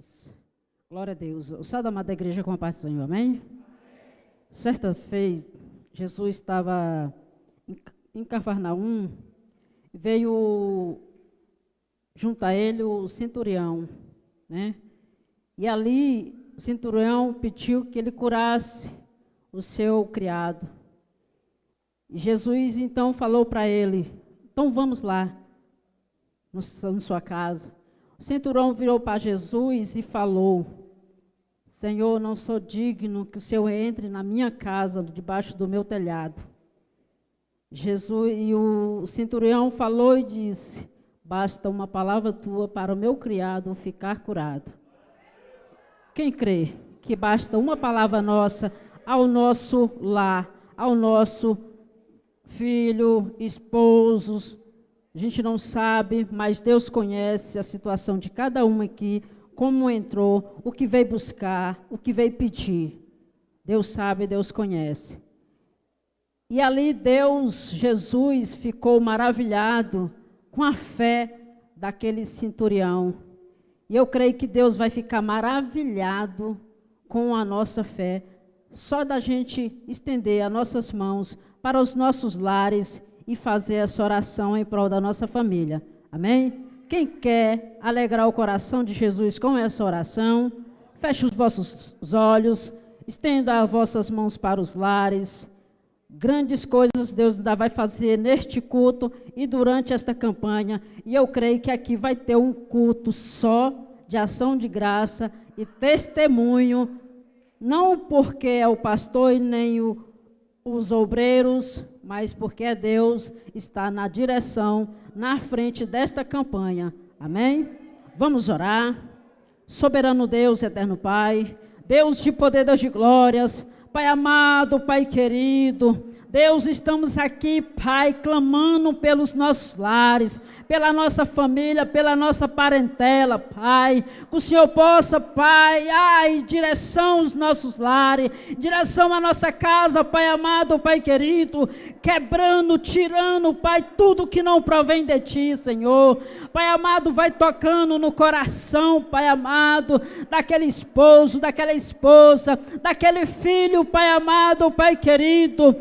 Aleluias. Glória a Deus. O céu da amada igreja com a paz do Senhor, amém? Certa vez, Jesus estava em Cafarnaum, veio junto a ele o centurião, né? E ali o centurião pediu que ele curasse o seu criado. E Jesus então falou para ele: então vamos lá, na sua casa. O centurião virou para Jesus e falou: Senhor, não sou digno que o Senhor entre na minha casa, debaixo do meu telhado. E o centurião falou e disse: basta uma palavra tua para o meu criado ficar curado. Quem crê que basta uma palavra nossa ao nosso lar, ao nosso filho, esposos, a gente não sabe, mas Deus conhece a situação de cada um aqui, como entrou, o que veio buscar, o que veio pedir. Deus sabe, Deus conhece. E ali Jesus ficou maravilhado com a fé daquele centurião. E eu creio que Deus vai ficar maravilhado com a nossa fé, só da gente estender as nossas mãos para os nossos lares e fazer essa oração em prol da nossa família. Amém? Quem quer alegrar o coração de Jesus com essa oração, feche os vossos olhos, estenda as vossas mãos para os lares. Grandes coisas Deus ainda vai fazer neste culto e durante esta campanha. E eu creio que aqui vai ter um culto só de ação de graça e testemunho, não porque é o pastor e nem os obreiros, mas porque Deus está na direção, na frente desta campanha. Amém? Vamos orar. Soberano Deus, eterno Pai, Deus de poder, Deus de glórias, Pai amado, Pai querido, Deus, estamos aqui, Pai, clamando pelos nossos lares, pela nossa família, pela nossa parentela, Pai, que o Senhor possa, Pai, direção aos nossos lares, direção à nossa casa, Pai amado, Pai querido, quebrando, tirando, Pai, tudo que não provém de Ti, Senhor. Pai amado, vai tocando no coração, Pai amado, daquele esposo, daquela esposa, daquele filho, Pai amado, Pai querido.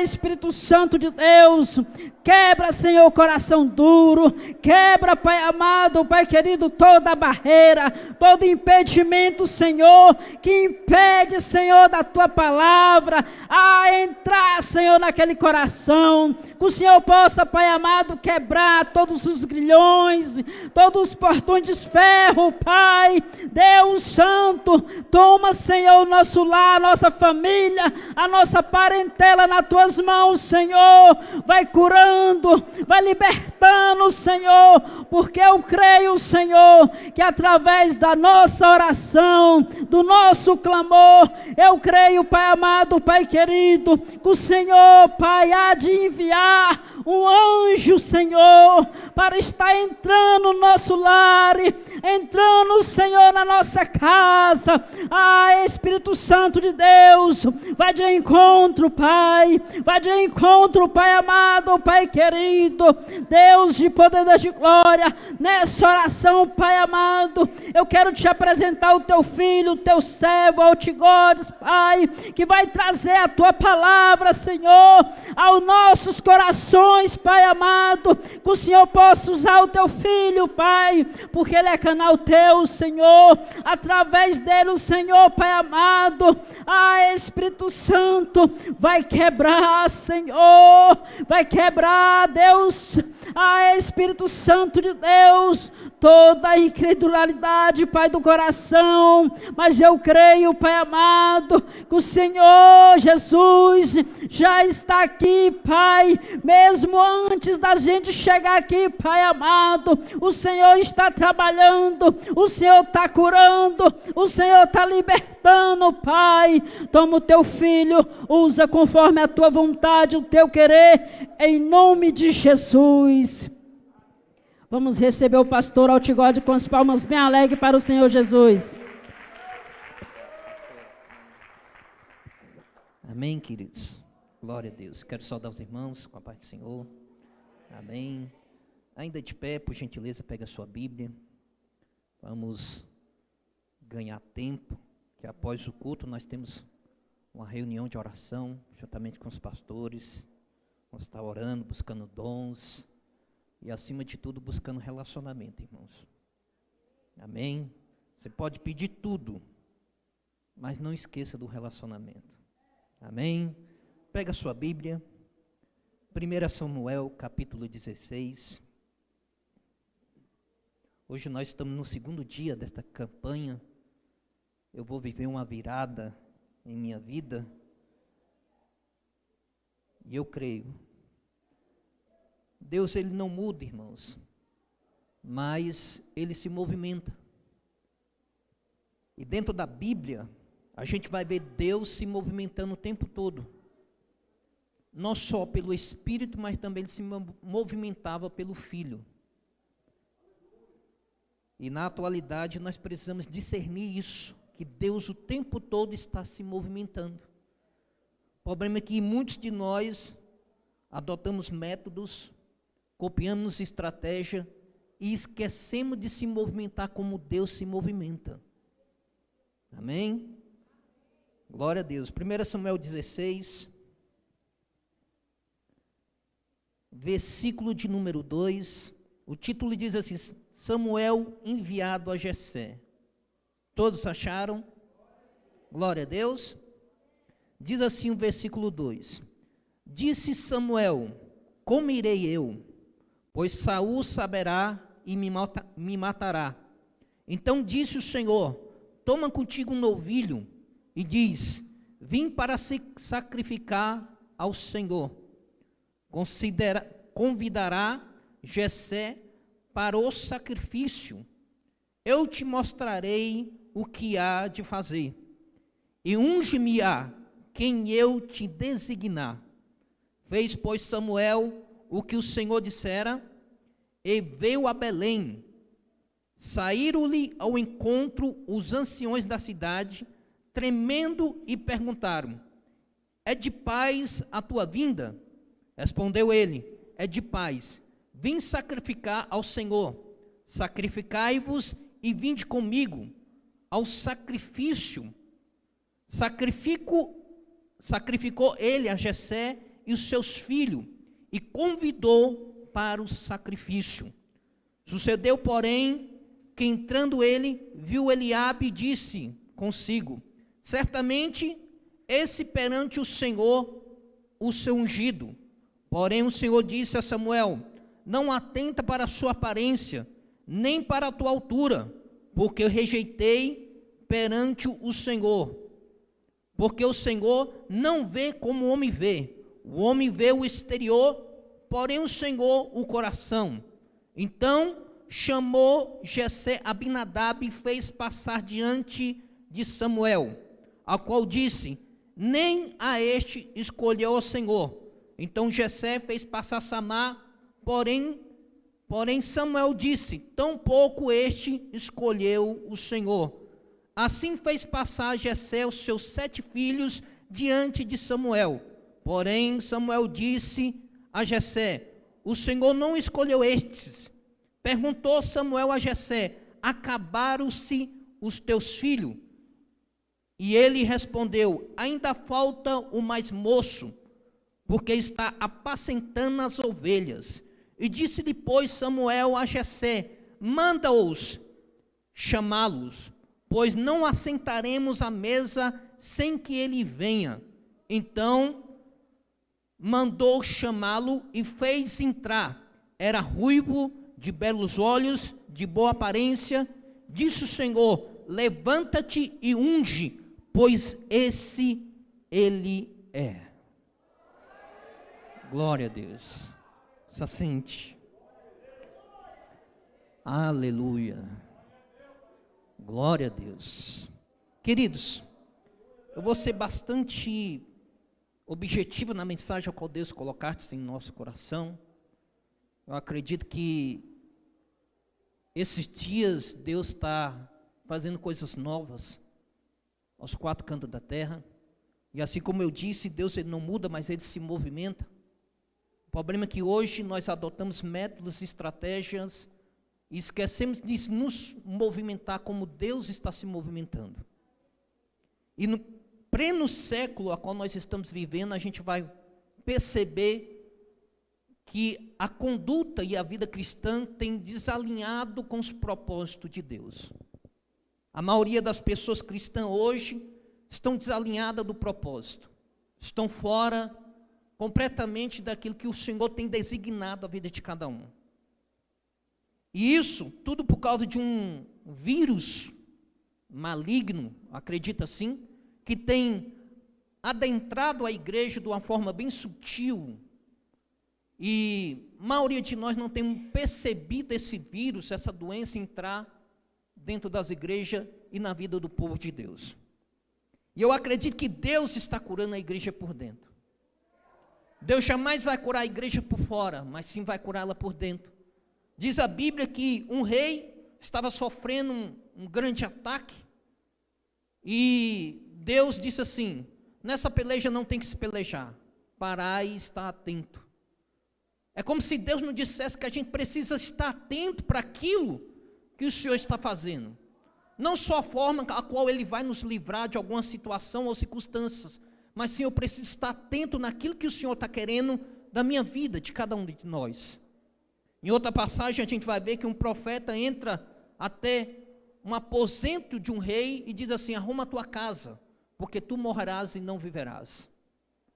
Espírito Santo de Deus, quebra, Senhor, o coração duro, quebra, Pai amado, Pai querido, toda a barreira, todo impedimento, Senhor, que impede, Senhor, da Tua palavra, a entrar, Senhor, naquele coração, que o Senhor possa, Pai amado, quebrar todos os grilhões, todos os portões de ferro, Pai, Deus Santo, toma, Senhor, o nosso lar, a nossa família, a nossa parentela nas Tuas mãos, Senhor, vai curando, vai libertando, Senhor, porque eu creio, Senhor, que através da nossa oração, do nosso clamor, eu creio, Pai amado, Pai querido, que o Senhor, Pai, há de enviar um anjo, Senhor, para estar entrando no nosso lar, entrando, Senhor, na nossa casa. Espírito Santo de Deus, vai de encontro, Pai, vai de encontro, Pai amado, Pai querido, Deus de poder, Deus de glória, nessa oração, Pai amado, eu quero te apresentar o Teu filho, o Teu servo, Altigodes, Pai, que vai trazer a Tua palavra, Senhor, aos nossos corações, Pai amado, que o Senhor possa usar o Teu filho, Pai, porque ele é canal Teu, Senhor, através dele, o Senhor, Pai amado, Espírito Santo, vai quebrar, Senhor, vai quebrar, Deus, Espírito Santo de Deus, toda a incredulidade, Pai do coração, mas eu creio, Pai amado, que o Senhor Jesus já está aqui, Pai, mesmo antes da gente chegar aqui, Pai amado, o Senhor está trabalhando, o Senhor está curando, o Senhor está libertando, Pai. Toma o Teu filho, usa conforme a Tua vontade, o Teu querer, em nome de Jesus. Vamos receber o pastor Altigode com as palmas bem alegres para o Senhor Jesus. Amém, queridos. Glória a Deus. Quero saudar os irmãos com a paz do Senhor. Amém. Ainda de pé, por gentileza, pega a sua Bíblia. Vamos ganhar tempo, que após o culto nós temos uma reunião de oração, juntamente com os pastores. Vamos estar orando, buscando dons e, acima de tudo, buscando relacionamento, irmãos. Amém? Você pode pedir tudo, mas não esqueça do relacionamento. Amém? Pega a sua Bíblia, 1 Samuel, capítulo 16. Hoje nós estamos no segundo dia desta campanha. Eu vou viver uma virada em minha vida. E eu creio. Deus, Ele não muda, irmãos, mas Ele se movimenta. E dentro da Bíblia, a gente vai ver Deus se movimentando o tempo todo. Não só pelo Espírito, mas também Ele se movimentava pelo Filho. E na atualidade nós precisamos discernir isso, que Deus o tempo todo está se movimentando. O problema é que muitos de nós adotamos métodos, copiamos estratégia e esquecemos de se movimentar como Deus se movimenta. Amém? Glória a Deus. 1 Samuel 16, versículo de número 2, o título diz assim: Samuel enviado a Jessé. Todos acharam? Glória a Deus. Diz assim o versículo 2: Disse Samuel: Como irei eu? Pois Saul saberá e me matará. Então disse o Senhor: Toma contigo um novilho e diz: Vim para se sacrificar ao Senhor. Convidará Jessé para o sacrifício. Eu te mostrarei o que há de fazer. E unge-me-á quem eu te designar. Fez, pois, Samuel o que o Senhor dissera, e veio a Belém. Saíram-lhe ao encontro os anciões da cidade, tremendo, e perguntaram: É de paz a tua vinda? Respondeu ele: É de paz. Vim sacrificar ao Senhor. Sacrificai-vos e vinde comigo ao sacrifício. Sacrificou ele a Jessé e os seus filhos, e convidou para o sacrifício. Sucedeu, porém, que entrando ele, viu Eliabe e disse consigo: Certamente esse perante o Senhor, o seu ungido. Porém o Senhor disse a Samuel: Não atenta para a sua aparência, nem para a tua altura, porque eu rejeitei perante o Senhor. Porque o Senhor não vê como o homem vê. O homem vê o exterior, porém o Senhor o coração. Então chamou Jessé Abinadab e fez passar diante de Samuel, ao qual disse: Nem a este escolheu o Senhor. Então Jessé fez passar Samá, porém Samuel disse: Tampouco este escolheu o Senhor. Assim fez passar Jessé os seus 7 filhos diante de Samuel. Porém Samuel disse a Jessé: O Senhor não escolheu estes. Perguntou Samuel a Jessé: Acabaram-se os teus filhos? E ele respondeu: Ainda falta o mais moço, porque está apacentando as ovelhas. E disse-lhe, pois, Samuel a Jessé: Manda-os chamá-los, pois não assentaremos à mesa sem que ele venha. Então mandou chamá-lo e fez entrar. Era ruivo, de belos olhos, de boa aparência. Disse o Senhor: Levanta-te e unge, pois esse ele é. Glória a Deus. Se assente. Aleluia. Glória a Deus. Queridos, eu vou ser bastante objetivo na mensagem a qual Deus colocaste em nosso coração. Eu acredito que esses dias Deus está fazendo coisas novas aos 4 cantos da terra. E assim como eu disse, Deus ele não muda, mas ele se movimenta. O problema é que hoje nós adotamos métodos, estratégias e esquecemos de nos movimentar como Deus está se movimentando. E no pleno século a qual nós estamos vivendo, a gente vai perceber que a conduta e a vida cristã tem desalinhado com os propósitos de Deus. A maioria das pessoas cristãs hoje estão desalinhadas do propósito, estão fora completamente daquilo que o Senhor tem designado a vida de cada um. E isso tudo por causa de um vírus maligno, acredita assim, que tem adentrado a igreja de uma forma bem sutil. E a maioria de nós não tem percebido esse vírus, essa doença entrar dentro das igrejas e na vida do povo de Deus. E eu acredito que Deus está curando a igreja por dentro. Deus jamais vai curar a igreja por fora, mas sim vai curá-la por dentro. Diz a Bíblia que um rei estava sofrendo um grande ataque, e Deus disse assim: nessa peleja não tem que se pelejar, parai e está atento. É como se Deus nos dissesse que a gente precisa estar atento para aquilo que o Senhor está fazendo. Não só a forma a qual Ele vai nos livrar de alguma situação ou circunstâncias, mas sim eu preciso estar atento naquilo que o Senhor está querendo da minha vida, de cada um de nós. Em outra passagem a gente vai ver que um profeta entra até um aposento de um rei e diz assim: arruma a tua casa, porque tu morrerás e não viverás.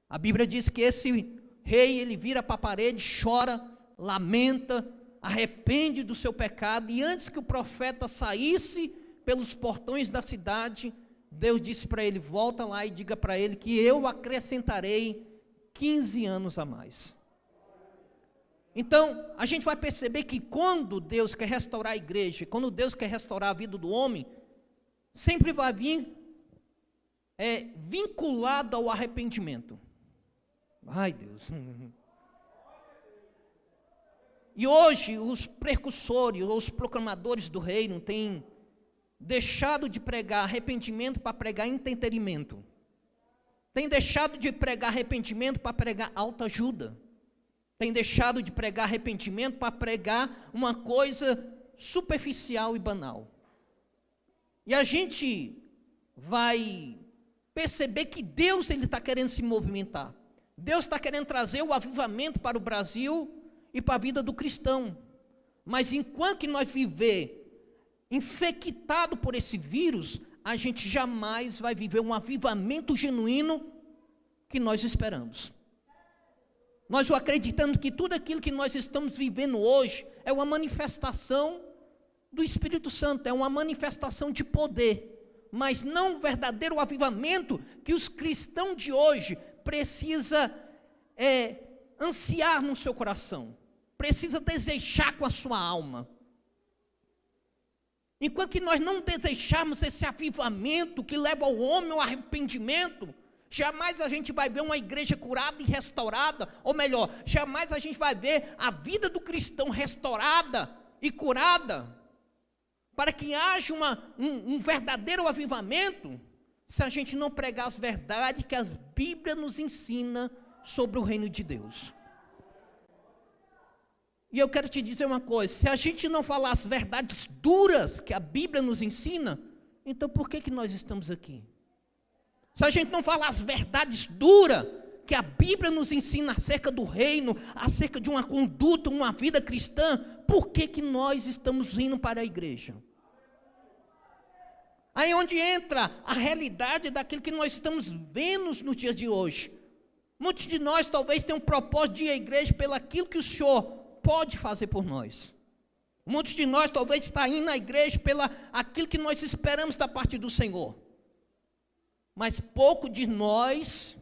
A Bíblia diz que esse rei, ele vira para a parede, chora, lamenta, arrepende do seu pecado, e antes que o profeta saísse pelos portões da cidade, Deus disse para ele: volta lá e diga para ele que eu acrescentarei 15 anos a mais. Então, a gente vai perceber que quando Deus quer restaurar a igreja, quando Deus quer restaurar a vida do homem, sempre vai vir vinculado ao arrependimento. Ai, Deus. E hoje os precursores, os proclamadores do reino têm deixado de pregar arrependimento para pregar entretenimento. Tem deixado de pregar arrependimento para pregar autoajuda. Tem deixado de pregar arrependimento para pregar uma coisa superficial e banal. E a gente vai perceber que Deus está querendo se movimentar. Deus está querendo trazer o avivamento para o Brasil e para a vida do cristão. Mas enquanto que nós viver infectado por esse vírus, a gente jamais vai viver um avivamento genuíno que nós esperamos. Nós acreditamos que tudo aquilo que nós estamos vivendo hoje é uma manifestação do Espírito Santo, é uma manifestação de poder, mas não um verdadeiro avivamento que os cristãos de hoje precisa ansiar no seu coração, precisa desejar com a sua alma. Enquanto que nós não desejarmos esse avivamento que leva ao homem ao arrependimento, jamais a gente vai ver uma igreja curada e restaurada, ou melhor, jamais a gente vai ver a vida do cristão restaurada e curada, para que haja um verdadeiro avivamento, se a gente não pregar as verdades que a Bíblia nos ensina sobre o reino de Deus. E eu quero te dizer uma coisa: se a gente não falar as verdades duras que a Bíblia nos ensina, então por que nós estamos aqui? Se a gente não falar as verdades duras que a Bíblia nos ensina acerca do reino, acerca de uma conduta, uma vida cristã, por que nós estamos indo para a igreja? Aí onde entra a realidade daquilo que nós estamos vendo nos dias de hoje. Muitos de nós talvez tenham um propósito de ir à igreja pelo aquilo que o Senhor pode fazer por nós. Muitos de nós talvez estão indo à igreja pelo aquilo que nós esperamos da parte do Senhor. Mas pouco de nós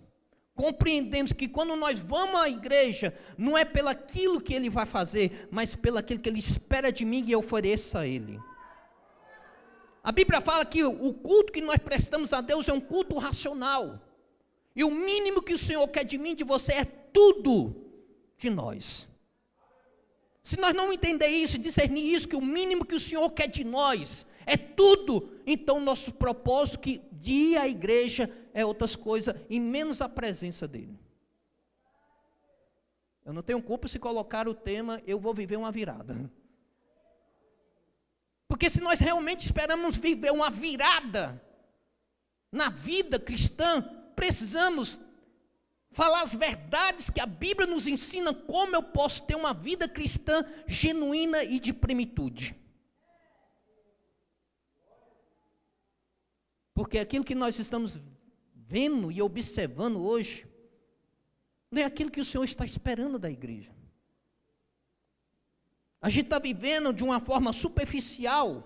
compreendemos que quando nós vamos à igreja, não é pelo aquilo que Ele vai fazer, mas pelo aquilo que Ele espera de mim e eu ofereço a Ele. A Bíblia fala que o culto que nós prestamos a Deus é um culto racional. E o mínimo que o Senhor quer de mim e de você é tudo de nós. Se nós não entender isso, discernir isso, que o mínimo que o Senhor quer de nós é tudo, então nosso propósito de ir à igreja é outras coisas, e menos a presença dEle. Eu não tenho culpa se colocar o tema, eu vou viver uma virada. Porque se nós realmente esperamos viver uma virada na vida cristã, precisamos falar as verdades que a Bíblia nos ensina, como eu posso ter uma vida cristã genuína e de plenitude. Porque aquilo que nós estamos vendo e observando hoje, não é aquilo que o Senhor está esperando da igreja. A gente está vivendo de uma forma superficial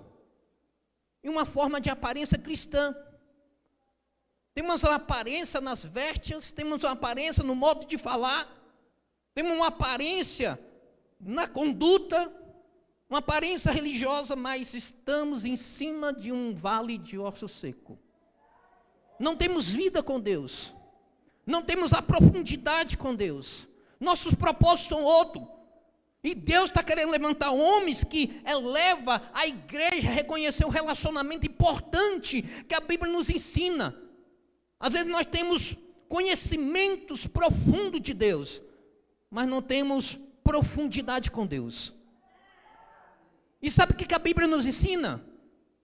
e uma forma de aparência cristã. Temos uma aparência nas vestes, temos uma aparência no modo de falar, temos uma aparência na conduta, uma aparência religiosa, mas estamos em cima de um vale de osso seco. Não temos vida com Deus, não temos a profundidade com Deus, nossos propósitos são outros. E Deus está querendo levantar homens que eleva a igreja a reconhecer um relacionamento importante que a Bíblia nos ensina. Às vezes nós temos conhecimentos profundos de Deus, mas não temos profundidade com Deus. E sabe o que a Bíblia nos ensina?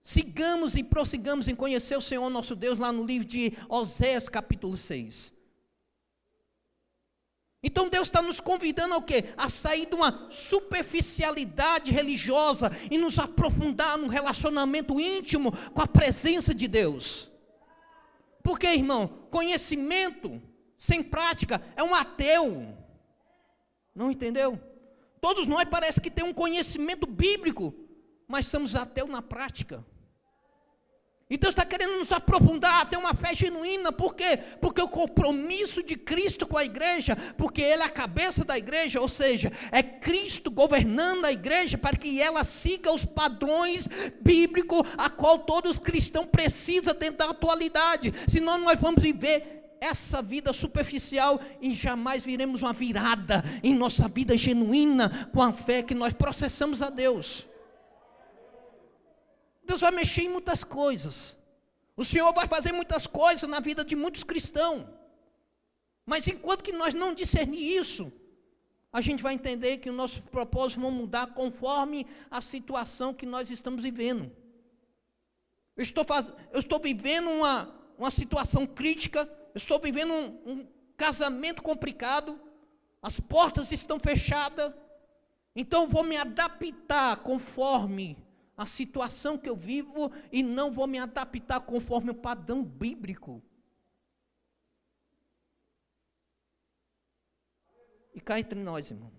Sigamos e prossigamos em conhecer o Senhor nosso Deus, lá no livro de Oséias capítulo 6. Então Deus está nos convidando ao quê? A sair de uma superficialidade religiosa e nos aprofundar num relacionamento íntimo com a presença de Deus. Porque, irmão, conhecimento sem prática é um ateu. Não entendeu? Todos nós parece que tem um conhecimento bíblico, mas somos ateus na prática. E Deus está querendo nos aprofundar, ter uma fé genuína. Por quê? Porque o compromisso de Cristo com a igreja, porque Ele é a cabeça da igreja, ou seja, é Cristo governando a igreja para que ela siga os padrões bíblicos a qual todos os cristãos precisam dentro da atualidade. Senão nós vamos viver essa vida superficial e jamais viremos uma virada em nossa vida genuína com a fé que nós processamos a Deus. Deus vai mexer em muitas coisas. O Senhor vai fazer muitas coisas na vida de muitos cristãos. Mas enquanto que nós não discernir isso, a gente vai entender que os nossos propósitos vão mudar conforme a situação que nós estamos vivendo. Eu estou vivendo uma situação crítica, eu estou vivendo um casamento complicado, as portas estão fechadas, então eu vou me adaptar conforme a situação que eu vivo e não vou me adaptar conforme o padrão bíblico. E cá entre nós, irmão,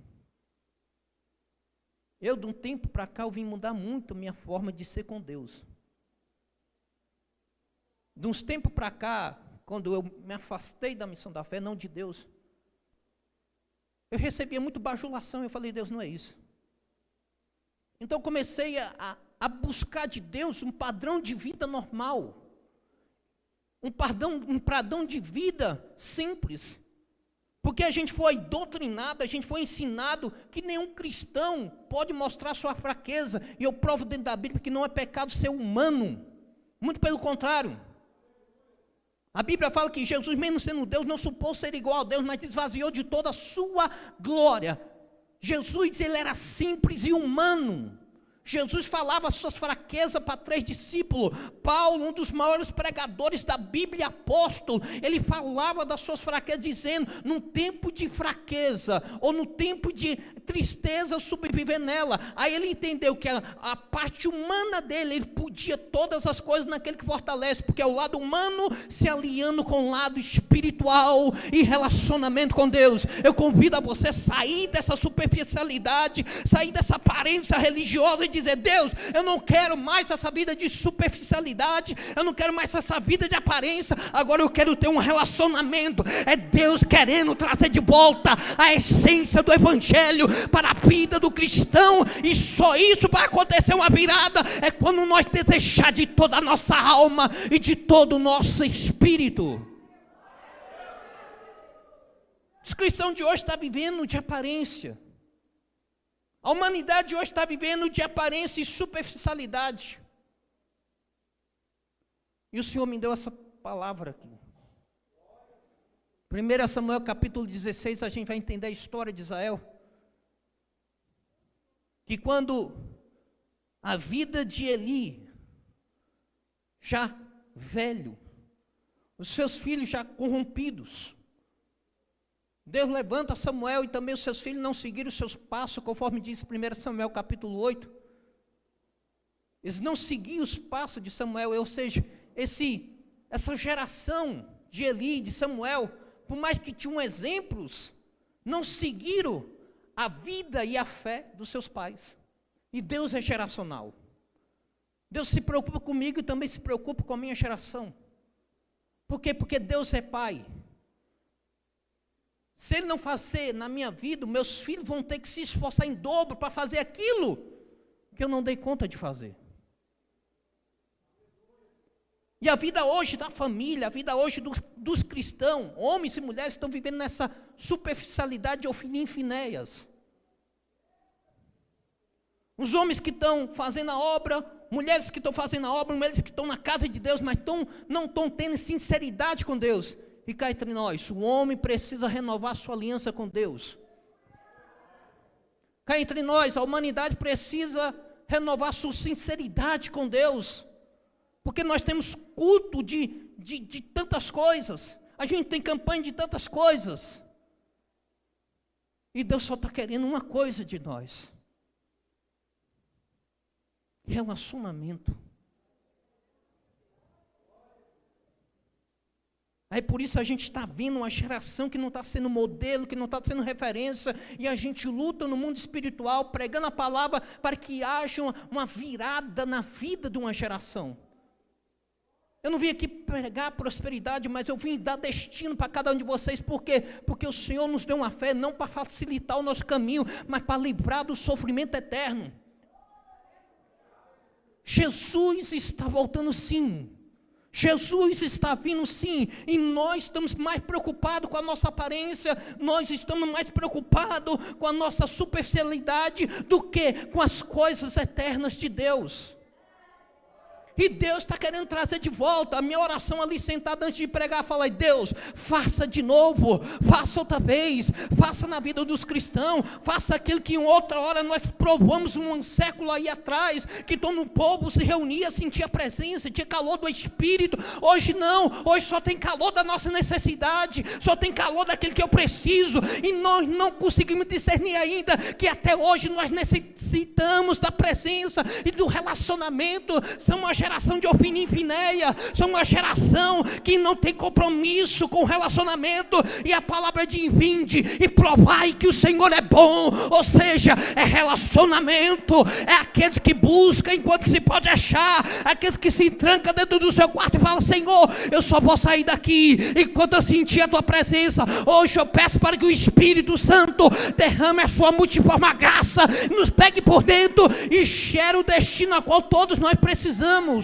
eu de um tempo para cá eu vim mudar muito a minha forma de ser com Deus. De uns tempos para cá, quando eu me afastei da missão da fé, não de Deus, eu recebia muito bajulação. Eu falei, Deus, não é isso. Então eu comecei a buscar de Deus um padrão de vida normal, um padrão de vida simples, porque a gente foi doutrinado, a gente foi ensinado que nenhum cristão pode mostrar sua fraqueza, e eu provo dentro da Bíblia que não é pecado ser humano, muito pelo contrário. A Bíblia fala que Jesus, mesmo sendo Deus, não supôs ser igual a Deus, mas esvaziou de toda a sua glória. Jesus, ele era simples e humano. Jesus falava suas fraquezas para 3 discípulos. Paulo, um dos maiores pregadores da Bíblia, apóstolo, ele falava das suas fraquezas, dizendo, num tempo de fraqueza, ou no tempo de tristeza, eu sobreviver nela. Aí ele entendeu que a parte humana dele, ele podia todas as coisas naquele que fortalece, porque é o lado humano se alinhando com o lado espiritual e relacionamento com Deus. Eu convido a você a sair dessa superficialidade, sair dessa aparência religiosa e dizer, Deus, eu não quero mais essa vida de superficialidade, eu não quero mais essa vida de aparência, agora eu quero ter um relacionamento. É Deus querendo trazer de volta a essência do evangelho para a vida do cristão, e só isso vai acontecer uma virada, é quando nós desejar de toda a nossa alma e de todo o nosso espírito. Os cristãos de hoje estão vivendo de aparência. A humanidade hoje está vivendo de aparência e superficialidade. E o Senhor me deu essa palavra aqui. 1 Samuel capítulo 16, a gente vai entender a história de Israel. Que quando a vida de Eli, já velho, os seus filhos já corrompidos. Deus levanta Samuel e também os seus filhos não seguiram os seus passos, conforme diz 1 Samuel capítulo 8. Eles não seguiam os passos de Samuel, ou seja, essa geração de Eli, de Samuel, por mais que tinham exemplos, não seguiram a vida e a fé dos seus pais. E Deus é geracional. Deus se preocupa comigo e também se preocupa com a minha geração. Por quê? Porque Deus é Pai. Se Ele não fazer na minha vida, meus filhos vão ter que se esforçar em dobro para fazer aquilo que eu não dei conta de fazer. E a vida hoje da família, a vida hoje dos cristãos, homens e mulheres, estão vivendo nessa superficialidade de Finéias. Os homens que estão fazendo a obra, mulheres que estão fazendo a obra, mulheres que estão na casa de Deus, mas não estão tendo sinceridade com Deus. E cá entre nós, o homem precisa renovar sua aliança com Deus. Cá entre nós, a humanidade precisa renovar sua sinceridade com Deus. Porque nós temos culto de tantas coisas. A gente tem campanha de tantas coisas. E Deus só está querendo uma coisa de nós: relacionamento. Aí por isso a gente está vendo uma geração que não está sendo modelo, que não está sendo referência, e a gente luta no mundo espiritual, pregando a palavra para que haja uma virada na vida de uma geração. Eu não vim aqui pregar prosperidade, mas eu vim dar destino para cada um de vocês. Por quê? Porque o Senhor nos deu uma fé, não para facilitar o nosso caminho, mas para livrar do sofrimento eterno. Jesus está voltando sim. Jesus está vindo sim, e nós estamos mais preocupados com a nossa aparência, nós estamos mais preocupados com a nossa superficialidade do que com as coisas eternas de Deus. E Deus está querendo trazer de volta. A minha oração ali sentada antes de pregar, falei: Deus, faça de novo, faça outra vez, faça na vida dos cristãos, faça aquilo que em outra hora nós provamos um século aí atrás, que todo o povo se reunia, sentia a presença, tinha calor do Espírito. Hoje não, hoje só tem calor da nossa necessidade, só tem calor daquilo que eu preciso, e nós não conseguimos discernir ainda que até hoje nós necessitamos da presença e do relacionamento. Somos uma geração de Finéia, somos uma geração que não tem compromisso com o relacionamento, e a palavra de vinde e provai que o Senhor é bom, ou seja, é relacionamento, é aqueles que buscam enquanto que se pode achar, aqueles que se trancam dentro do seu quarto e falam: Senhor, eu só vou sair daqui enquanto eu sentir a tua presença. Hoje eu peço para que o Espírito Santo derrame a sua multiforme graça, nos pegue por dentro e gere o destino a qual todos nós precisamos.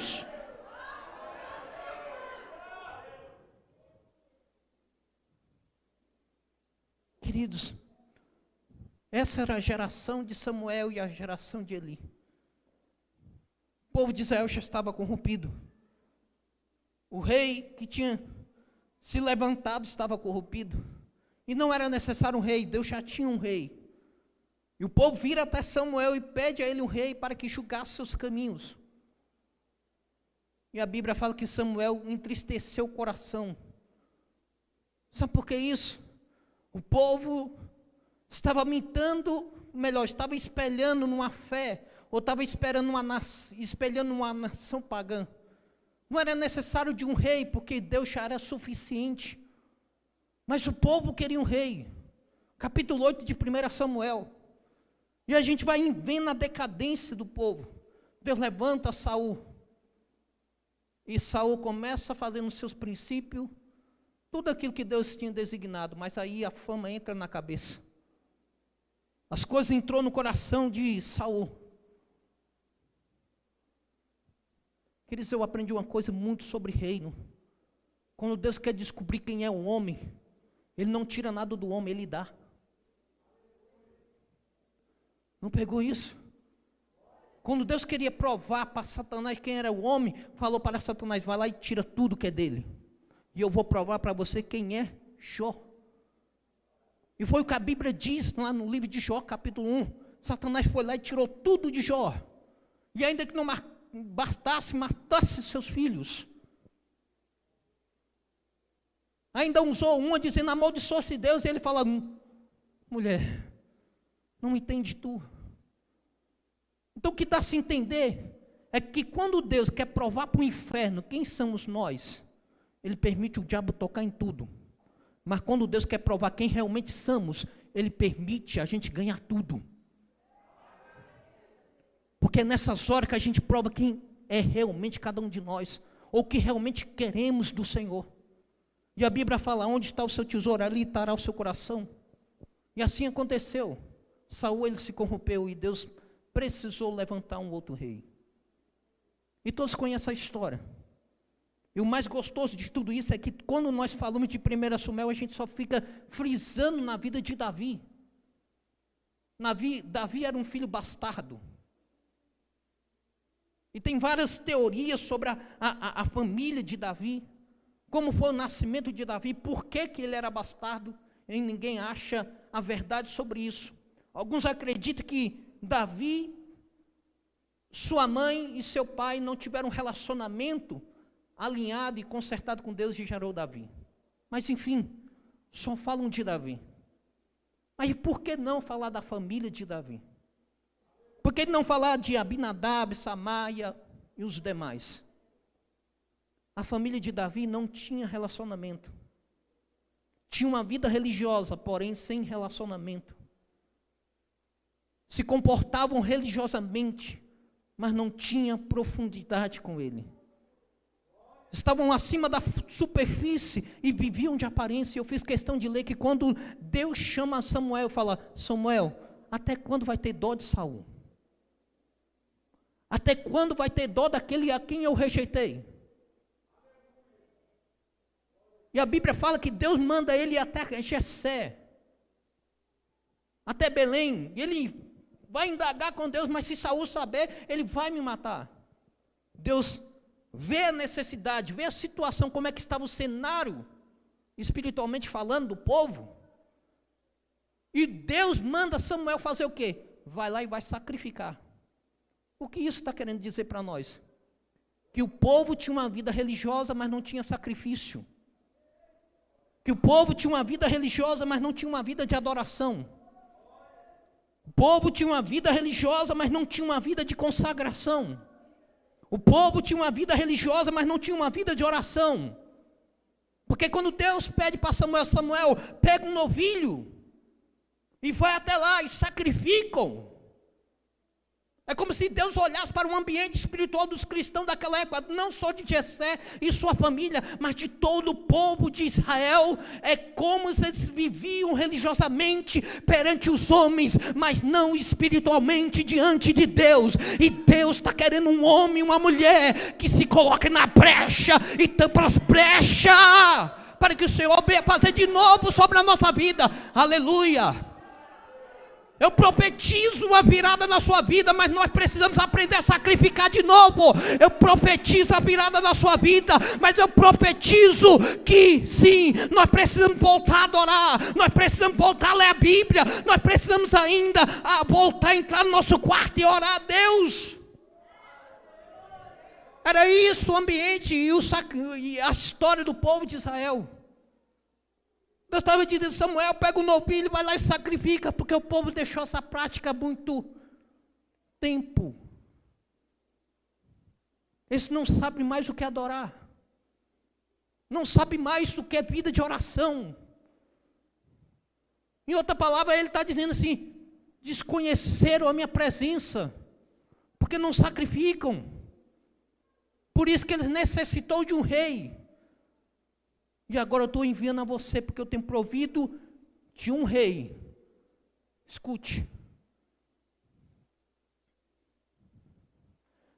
Queridos, essa era a geração de Samuel e a geração de Eli. O povo de Israel já estava corrompido. O rei que tinha se levantado estava corrompido. E não era necessário um rei, Deus já tinha um rei. E o povo vira até Samuel e pede a ele um rei para que julgasse seus caminhos. E a Bíblia fala que Samuel entristeceu o coração. Sabe por que isso? O povo estava estava espelhando numa fé, ou estava espelhando uma nação pagã. Não era necessário de um rei, porque Deus já era suficiente. Mas o povo queria um rei. Capítulo 8 de 1 Samuel. E a gente vai vendo a decadência do povo. Deus levanta Saul. E Saul começa a fazer nos seus princípios tudo aquilo que Deus tinha designado, mas aí a fama entra na cabeça. As coisas entrou no coração de Saul. Queridos, eu aprendi uma coisa muito sobre reino. Quando Deus quer descobrir quem é o homem, Ele não tira nada do homem, Ele dá. Não pegou isso? Quando Deus queria provar para Satanás quem era o homem, falou para Satanás: vai lá e tira tudo que é dele. E eu vou provar para você quem é Jó. E foi o que a Bíblia diz lá no livro de Jó, capítulo 1. Satanás foi lá e tirou tudo de Jó. E ainda que não bastasse, matasse seus filhos. Ainda usou uma dizendo, amaldiçoa-se Deus, e ele fala, mulher, não entende tu. Então o que dá a se entender é que quando Deus quer provar para o inferno quem somos nós, Ele permite o diabo tocar em tudo. Mas quando Deus quer provar quem realmente somos, Ele permite a gente ganhar tudo. Porque é nessas horas que a gente prova quem é realmente cada um de nós, ou que realmente queremos do Senhor. E a Bíblia fala, onde está o seu tesouro, ali estará o seu coração. E assim aconteceu. Saul, ele se corrompeu e Deus precisou levantar um outro rei. E todos conhecem a história. E o mais gostoso de tudo isso é que quando nós falamos de 1 Samuel, a gente só fica frisando na vida de Davi. Davi era um filho bastardo. E tem várias teorias sobre a família de Davi, como foi o nascimento de Davi, por que ele era bastardo, e ninguém acha a verdade sobre isso. Alguns acreditam que Davi, sua mãe e seu pai não tiveram um relacionamento alinhado e consertado com Deus e gerou Davi. Mas enfim, só falam de Davi. Mas por que não falar da família de Davi? Por que não falar de Abinadab, Samaia e os demais? A família de Davi não tinha relacionamento. Tinha uma vida religiosa, porém sem relacionamento. Se comportavam religiosamente, mas não tinha profundidade com ele. Estavam acima da superfície e viviam de aparência. Eu fiz questão de ler que quando Deus chama Samuel, fala, Samuel, até quando vai ter dó de Saul? Até quando vai ter dó daquele a quem eu rejeitei? E a Bíblia fala que Deus manda ele até Jessé, até Belém. E ele vai indagar com Deus, mas se Saul saber, ele vai me matar. Deus vê a necessidade, vê a situação, como é que estava o cenário, espiritualmente falando, do povo. E Deus manda Samuel fazer o quê? Vai lá e vai sacrificar. O que isso está querendo dizer para nós? Que o povo tinha uma vida religiosa, mas não tinha sacrifício. Que o povo tinha uma vida religiosa, mas não tinha uma vida de adoração. O povo tinha uma vida religiosa, mas não tinha uma vida de consagração. O povo tinha uma vida religiosa, mas não tinha uma vida de oração. Porque quando Deus pede para Samuel, pega um novilho e vai até lá e sacrificam. É como se Deus olhasse para o ambiente espiritual dos cristãos daquela época, não só de Jessé e sua família, mas de todo o povo de Israel. É como se eles viviam religiosamente perante os homens, mas não espiritualmente diante de Deus. E Deus está querendo um homem, uma mulher, que se coloque na brecha e tampa as brechas, para que o Senhor venha fazer de novo sobre a nossa vida. Aleluia! Eu profetizo uma virada na sua vida, mas nós precisamos aprender a sacrificar de novo. Eu profetizo a virada na sua vida, mas eu profetizo que sim, nós precisamos voltar a adorar, nós precisamos voltar a ler a Bíblia, nós precisamos ainda voltar a entrar no nosso quarto e orar a Deus. Era isso o ambiente e a história do povo de Israel. Deus estava dizendo, Samuel, pega o novilho, vai lá e sacrifica, porque o povo deixou essa prática há muito tempo. Eles não sabem mais o que é adorar. Não sabem mais o que é vida de oração. Em outra palavra, ele está dizendo assim, desconheceram a minha presença, porque não sacrificam. Por isso que eles necessitou de um rei. E agora eu estou enviando a você, porque eu tenho provido de um rei. Escute.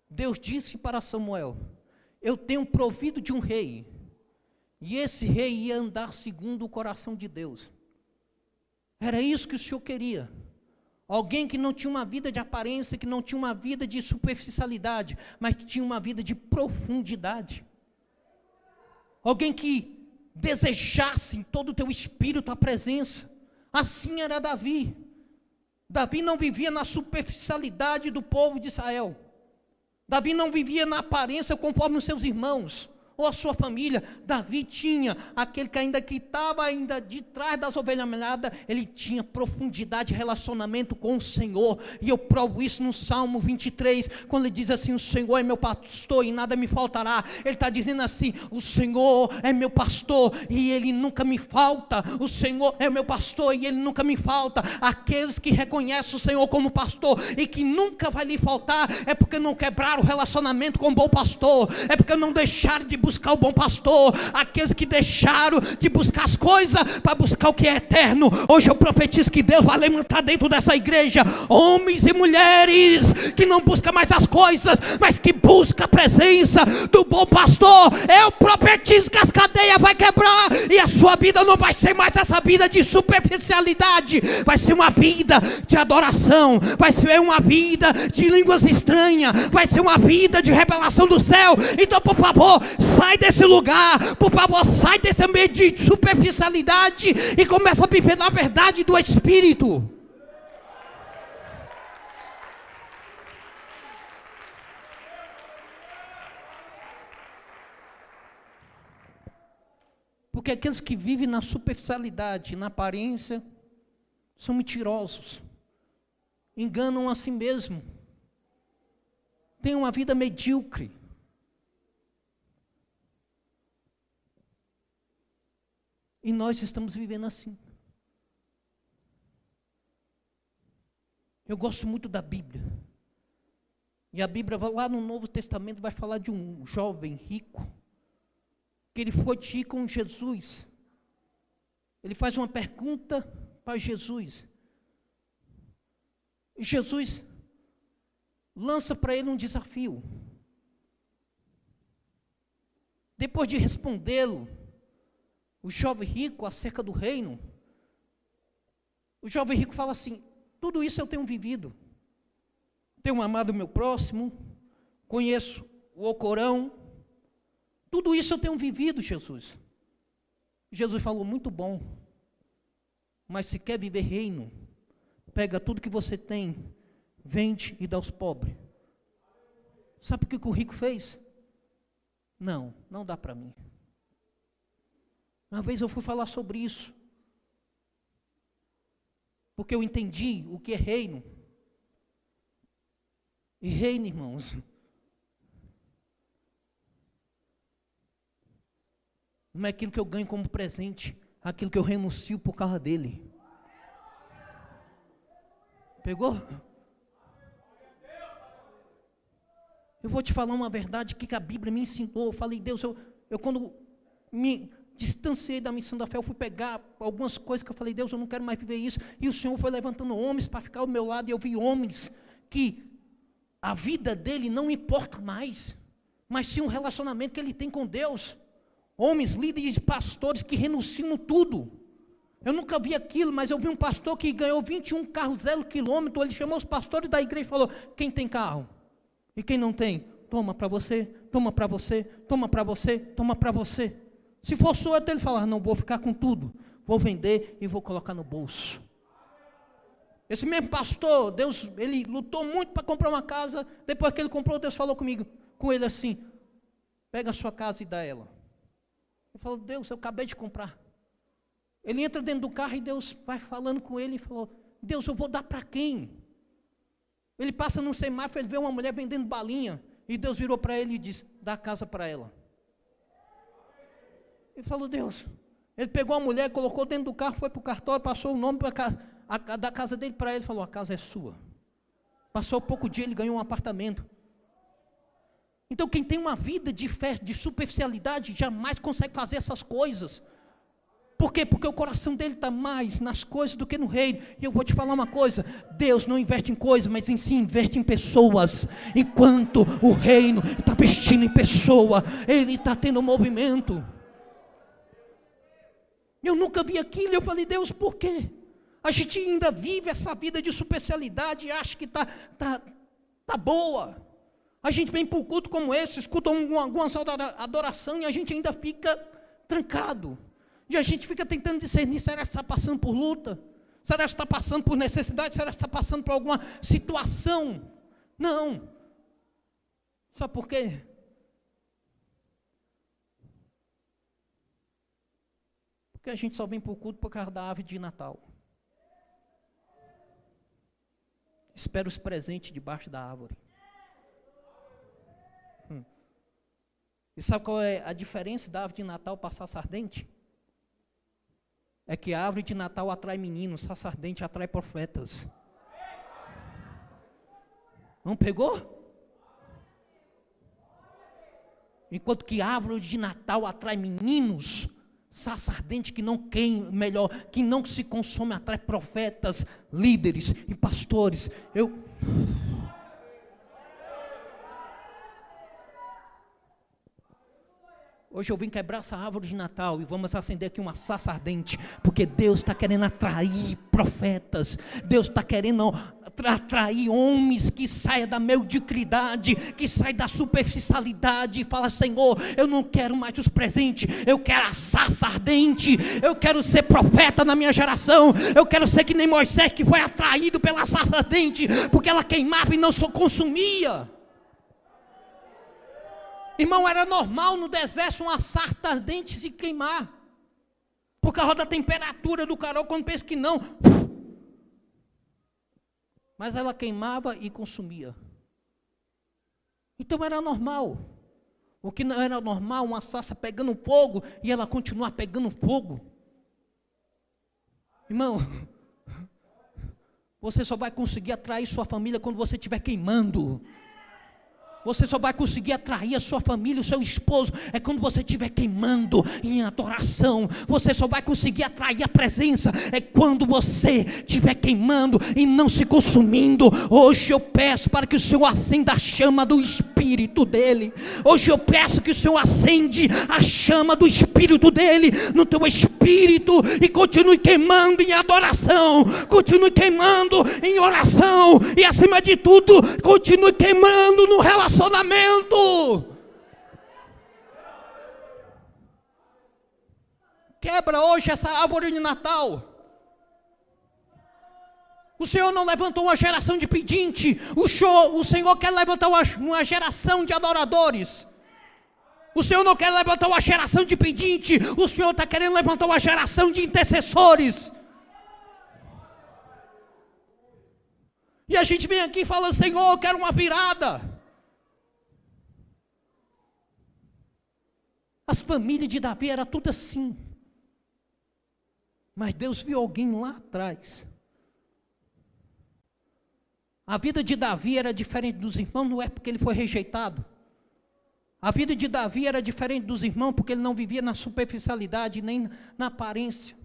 Deus disse para Samuel, eu tenho provido de um rei. E esse rei ia andar segundo o coração de Deus. Era isso que o Senhor queria. Alguém que não tinha uma vida de aparência, que não tinha uma vida de superficialidade, mas que tinha uma vida de profundidade. Alguém que desejasse em todo o teu espírito a presença. Assim era Davi. Davi não vivia na superficialidade do povo de Israel. Davi não vivia na aparência conforme os seus irmãos, ou a sua família. Davi tinha aquele que estava ainda de trás das ovelhas malhadas, ele tinha profundidade de relacionamento com o Senhor, e eu provo isso no Salmo 23, quando ele diz assim: o Senhor é meu pastor e nada me faltará. Ele está dizendo assim: o Senhor é meu pastor e ele nunca me falta. O Senhor é meu pastor e ele nunca me falta. Aqueles que reconhecem o Senhor como pastor e que nunca vai lhe faltar, é porque não quebraram o relacionamento com o bom pastor, é porque não deixaram de buscar o bom pastor. Aqueles que deixaram de buscar as coisas para buscar o que é eterno, hoje eu profetizo que Deus vai levantar dentro dessa igreja homens e mulheres que não buscam mais as coisas, mas que buscam a presença do bom pastor. Eu profetizo que as cadeias vai quebrar e a sua vida não vai ser mais essa vida de superficialidade, vai ser uma vida de adoração, vai ser uma vida de línguas estranhas, vai ser uma vida de revelação do céu. Então, por favor, sai desse lugar, por favor, sai desse ambiente de superficialidade e começa a viver na verdade do Espírito. Porque aqueles que vivem na superficialidade, na aparência, são mentirosos, enganam a si mesmo, têm uma vida medíocre. E nós estamos vivendo assim. Eu gosto muito da Bíblia. E a Bíblia, lá no Novo Testamento, vai falar de um jovem rico, que ele foi ter com Jesus. Ele faz uma pergunta para Jesus. E Jesus lança para ele um desafio. Depois de respondê-lo, o jovem rico acerca do reino, o jovem rico fala assim: tudo isso eu tenho vivido, tenho amado o meu próximo, conheço o Alcorão, tudo isso eu tenho vivido, Jesus. Jesus falou: muito bom, mas se quer viver reino, pega tudo que você tem, vende e dá aos pobres. Sabe o que o rico fez? Não dá para mim. Uma vez eu fui falar sobre isso, porque eu entendi o que é reino. E reino, irmãos, não é aquilo que eu ganho como presente, é aquilo que eu renuncio por causa dele. Pegou? Eu vou te falar uma verdade que a Bíblia me ensinou. Eu falei: Deus, eu quando me distanciei da missão da fé, eu fui pegar algumas coisas que eu falei: Deus, eu não quero mais viver isso. E o Senhor foi levantando homens para ficar ao meu lado, e eu vi homens que a vida dele não importa mais, mas sim um relacionamento que ele tem com Deus. Homens, líderes e pastores que renunciam tudo. Eu nunca vi aquilo, mas eu vi um pastor que ganhou 21 carros 0 quilômetro. Ele chamou os pastores da igreja e falou: quem tem carro? E quem não tem? Toma para você, toma para você, toma para você, toma para você. Se fosse outro, ele falava: não, vou ficar com tudo, vou vender e vou colocar no bolso. Esse mesmo pastor, Deus, ele lutou muito para comprar uma casa. Depois que ele comprou, Deus falou com ele assim: pega a sua casa e dá ela. Ele falou: Deus, eu acabei de comprar. Ele entra dentro do carro e Deus vai falando com ele e falou: Deus, eu vou dar para quem? Ele passa num semáforo, ele vê uma mulher vendendo balinha, e Deus virou para ele e disse: dá a casa para ela. Ele falou: Deus. Ele pegou a mulher, colocou dentro do carro, foi para o cartório, passou o nome da casa dele para ele, falou: a casa é sua. Passou pouco dia, ele ganhou um apartamento. Então quem tem uma vida de fé, de superficialidade, jamais consegue fazer essas coisas. Por quê? Porque o coração dele está mais nas coisas do que no reino. E eu vou te falar uma coisa: Deus não investe em coisas, mas em si investe em pessoas. Enquanto o reino está investindo em pessoa, ele está tendo movimento. Eu nunca vi aquilo, eu falei: Deus, por quê? A gente ainda vive essa vida de superficialidade e acha que está boa. A gente vem para um culto como esse, escuta alguma adoração e a gente ainda fica trancado. E a gente fica tentando discernir: será que está passando por luta? Será que está passando por necessidade? Será que está passando por alguma situação? Não. Sabe por quê? Porque a gente só vem para o culto por causa da árvore de Natal. Espera os presentes debaixo da árvore. E sabe qual é a diferença da árvore de Natal para sarça ardente? É que a árvore de Natal atrai meninos, sarça ardente atrai profetas. Não pegou? Enquanto que a árvore de Natal atrai meninos, sarça ardente que não queima, melhor, que não se consome, atrai profetas, líderes e pastores. Hoje eu vim quebrar essa árvore de Natal e vamos acender aqui uma sarça ardente, porque Deus está querendo atrair profetas, Deus está querendo atrair homens que saiam da mediocridade, que saiam da superficialidade e fala: Senhor, eu não quero mais os presentes, eu quero a sarça ardente, eu quero ser profeta na minha geração, eu quero ser que nem Moisés, que foi atraído pela sarça ardente, porque ela queimava e não só consumia. Irmão, era normal no deserto uma sarça ardente se queimar, por causa da temperatura do calor. Quando pensa que não, mas ela queimava e consumia. Então era normal. O que não era normal, uma sarça pegando fogo e ela continuar pegando fogo. Irmão, você só vai conseguir atrair sua família quando você estiver queimando. Você só vai conseguir atrair a sua família, o seu esposo, é quando você estiver queimando em adoração. Você só vai conseguir atrair a presença, é quando você estiver queimando e não se consumindo. Hoje eu peço para que o Senhor acenda a chama do Espírito dEle. Hoje eu peço que o Senhor acende a chama do Espírito dEle no teu espírito e continue queimando em adoração, continue queimando em oração e acima de tudo, continue queimando no relacionamento. Quebra hoje essa árvore de Natal. O Senhor não levantou uma geração de pedinte, o Senhor quer levantar uma geração de adoradores. O Senhor não quer levantar uma geração de pedinte, o Senhor está querendo levantar uma geração de intercessores. E a gente vem aqui falando: Senhor, eu quero uma virada. As famílias de Davi era tudo assim. Mas Deus viu alguém lá atrás. A vida de Davi era diferente dos irmãos, não é porque ele foi rejeitado. A vida de Davi era diferente dos irmãos porque ele não vivia na superficialidade, nem na aparência.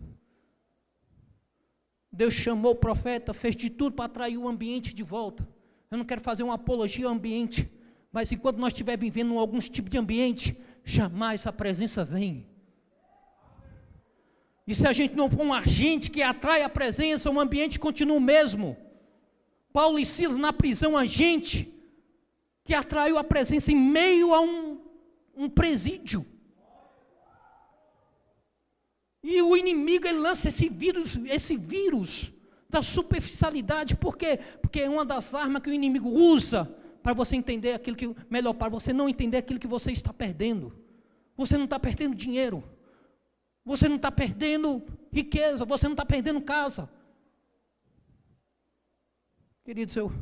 Deus chamou o profeta, fez de tudo para atrair o ambiente de volta. Eu não quero fazer uma apologia ao ambiente, mas enquanto nós estivermos vivendo em algum tipo de ambiente, jamais a presença vem. E se a gente não for um agente que atrai a presença, o ambiente continua o mesmo. Paulo e Silas na prisão, agente que atraiu a presença em meio a um presídio. E o inimigo, ele lança esse vírus da superficialidade. Por quê? Porque é uma das armas que o inimigo usa para você entender aquilo que, melhor, para você não entender aquilo que você está perdendo. Você não está perdendo dinheiro, você não está perdendo riqueza, você não está perdendo casa. Queridos, eu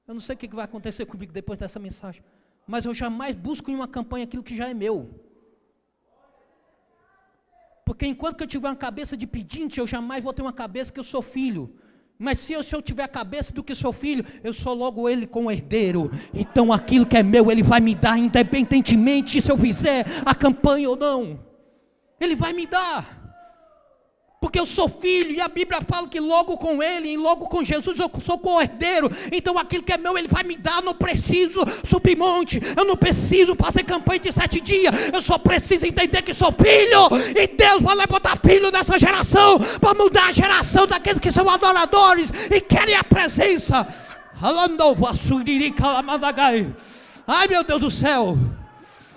não sei o que vai acontecer comigo depois dessa mensagem, mas eu jamais busco em uma campanha aquilo que já é meu. Porque enquanto que eu tiver uma cabeça de pedinte, eu jamais vou ter uma cabeça que eu sou filho. Mas se eu tiver a cabeça do que sou filho, eu sou logo ele com o herdeiro. Então aquilo que é meu, ele vai me dar, independentemente se eu fizer a campanha ou não. Ele vai me dar. Porque eu sou filho, e a Bíblia fala que logo com ele, e logo com Jesus, eu sou co-herdeiro. Então aquilo que é meu, ele vai me dar. Eu não preciso subir monte, eu não preciso fazer campanha de 7 dias. Eu só preciso entender que sou filho, e Deus vai levantar filho nessa geração, para mudar a geração daqueles que são adoradores e querem a presença. Ai, meu Deus do céu,